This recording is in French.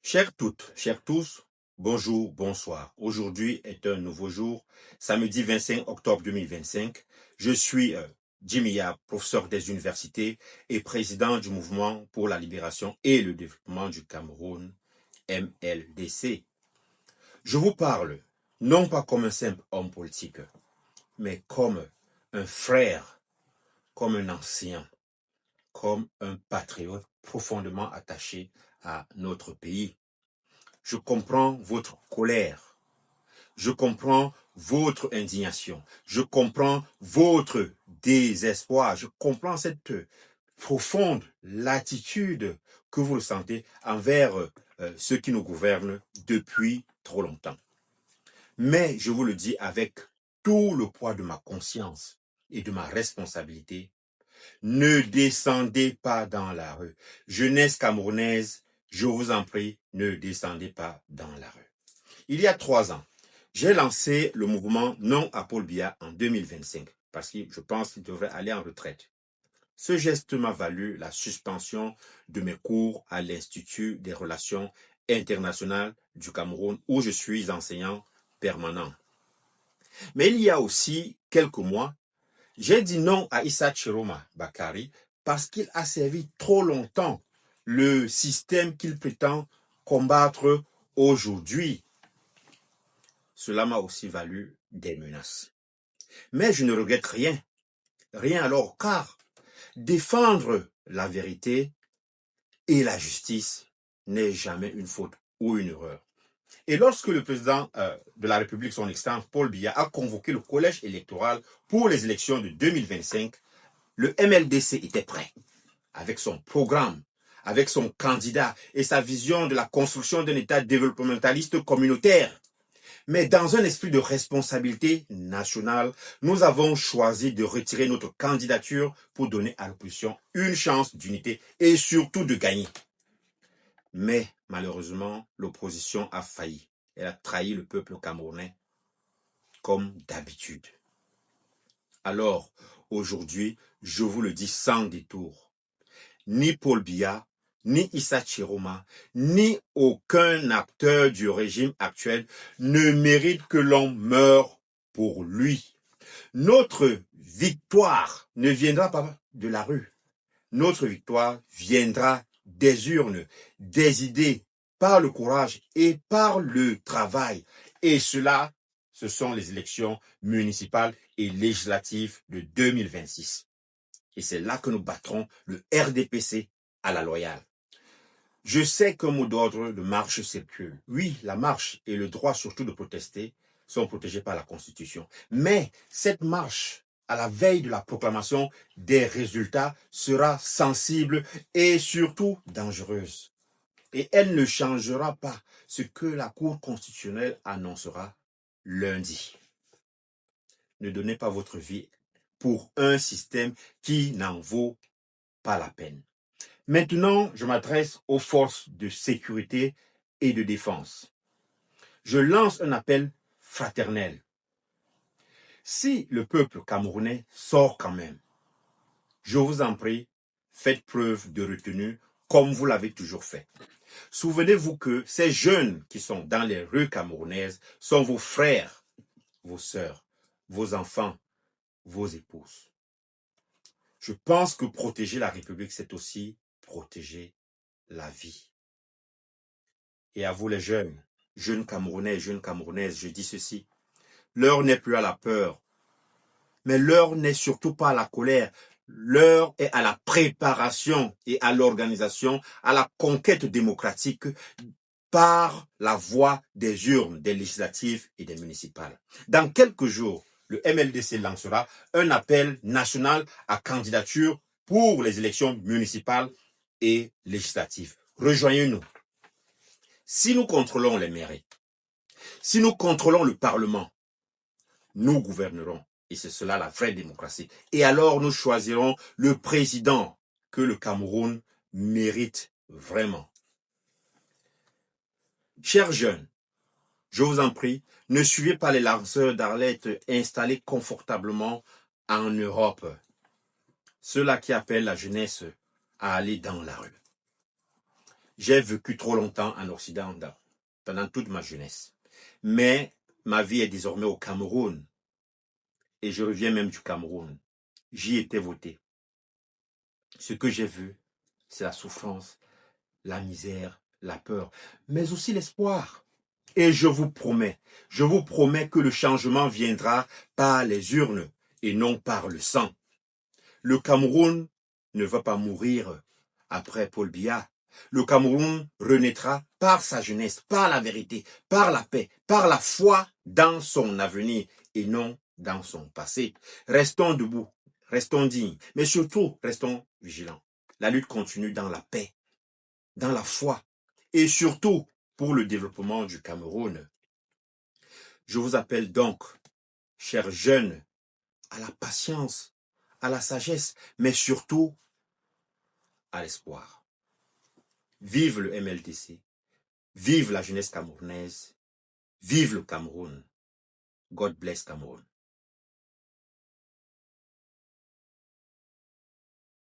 Chères toutes, chers tous, bonjour, bonsoir. Aujourd'hui est un nouveau jour, samedi 25 octobre 2025. Je suis Jimmy Yap, professeur des universités et président du mouvement pour la libération et le développement du Cameroun, MLDC. Je vous parle non pas comme un simple homme politique, mais comme un frère, comme un ancien, comme un patriote profondément attaché à notre pays. Je comprends votre colère. Je comprends votre indignation. Je comprends votre désespoir. Je comprends cette profonde latitude que vous ressentez envers ceux qui nous gouvernent depuis trop longtemps. Mais je vous le dis avec tout le poids de ma conscience et de ma responsabilité, ne descendez pas dans la rue. Jeunesse camerounaise, je vous en prie, ne descendez pas dans la rue. Il y a 3 ans, j'ai lancé le mouvement Non à Paul Biya en 2025 parce que je pense qu'il devrait aller en retraite. Ce geste m'a valu la suspension de mes cours à l'Institut des relations internationales du Cameroun où je suis enseignant permanent. Mais il y a aussi quelques mois, j'ai dit non à Issa Chiroma Bakari parce qu'il a servi trop longtemps le système qu'il prétend combattre aujourd'hui. Cela m'a aussi valu des menaces. Mais je ne regrette rien. Rien alors, car défendre la vérité et la justice n'est jamais une faute ou une erreur. Et lorsque le président de la République, son Excellence Paul Biya, a convoqué le collège électoral pour les élections de 2025, le MLDC était prêt, avec son programme, avec son candidat et sa vision de la construction d'un État développementaliste communautaire. Mais dans un esprit de responsabilité nationale, nous avons choisi de retirer notre candidature pour donner à l'opposition une chance d'unité et surtout de gagner. Mais malheureusement, l'opposition a failli. Elle a trahi le peuple camerounais comme d'habitude. Alors, aujourd'hui, je vous le dis sans détour, ni Paul Biya, ni Issa Chiroma, ni aucun acteur du régime actuel ne mérite que l'on meure pour lui. Notre victoire ne viendra pas de la rue. Notre victoire viendra des urnes, des idées, par le courage et par le travail. Et cela, ce sont les élections municipales et législatives de 2026. Et c'est là que nous battrons le RDPC à la loyale. Je sais qu'un mot d'ordre de marche circule. Oui, la marche et le droit surtout de protester sont protégés par la Constitution. Mais cette marche, à la veille de la proclamation des résultats, sera sensible et surtout dangereuse. Et elle ne changera pas ce que la Cour constitutionnelle annoncera lundi. Ne donnez pas votre vie pour un système qui n'en vaut pas la peine. Maintenant, je m'adresse aux forces de sécurité et de défense. Je lance un appel fraternel. Si le peuple camerounais sort quand même, je vous en prie, faites preuve de retenue comme vous l'avez toujours fait. Souvenez-vous que ces jeunes qui sont dans les rues camerounaises sont vos frères, vos sœurs, vos enfants, vos épouses. Je pense que protéger la République, c'est aussi protéger la vie. Et à vous les jeunes Camerounais, jeunes Camerounaises, je dis ceci. L'heure n'est plus à la peur, mais l'heure n'est surtout pas à la colère. L'heure est à la préparation et à l'organisation, à la conquête démocratique par la voie des urnes, des législatives et des municipales. Dans quelques jours, le MLDC lancera un appel national à candidature pour les élections municipales et législatives. Rejoignez-nous. Si nous contrôlons les mairies, si nous contrôlons le Parlement, nous gouvernerons. Et c'est cela la vraie démocratie. Et alors nous choisirons le président que le Cameroun mérite vraiment. Chers jeunes, je vous en prie, ne suivez pas les lanceurs d'alerte installés confortablement en Europe. Ceux-là qui appellent la jeunesse à aller dans la rue. J'ai vécu trop longtemps en Occident pendant toute ma jeunesse. Mais ma vie est désormais au Cameroun. Et je reviens même du Cameroun. J'y étais voté. Ce que j'ai vu, c'est la souffrance, la misère, la peur, mais aussi l'espoir. Et je vous promets que le changement viendra par les urnes et non par le sang. Le Cameroun ne va pas mourir après Paul Biya. Le Cameroun renaîtra par sa jeunesse, par la vérité, par la paix, par la foi dans son avenir et non dans son passé. Restons debout, restons dignes, mais surtout restons vigilants. La lutte continue dans la paix, dans la foi et surtout pour le développement du Cameroun. Je vous appelle donc, chers jeunes, à la patience, à la sagesse, mais surtout à l'espoir. Vive le MLDC, vive la jeunesse camerounaise, vive le Cameroun. God bless Cameroun.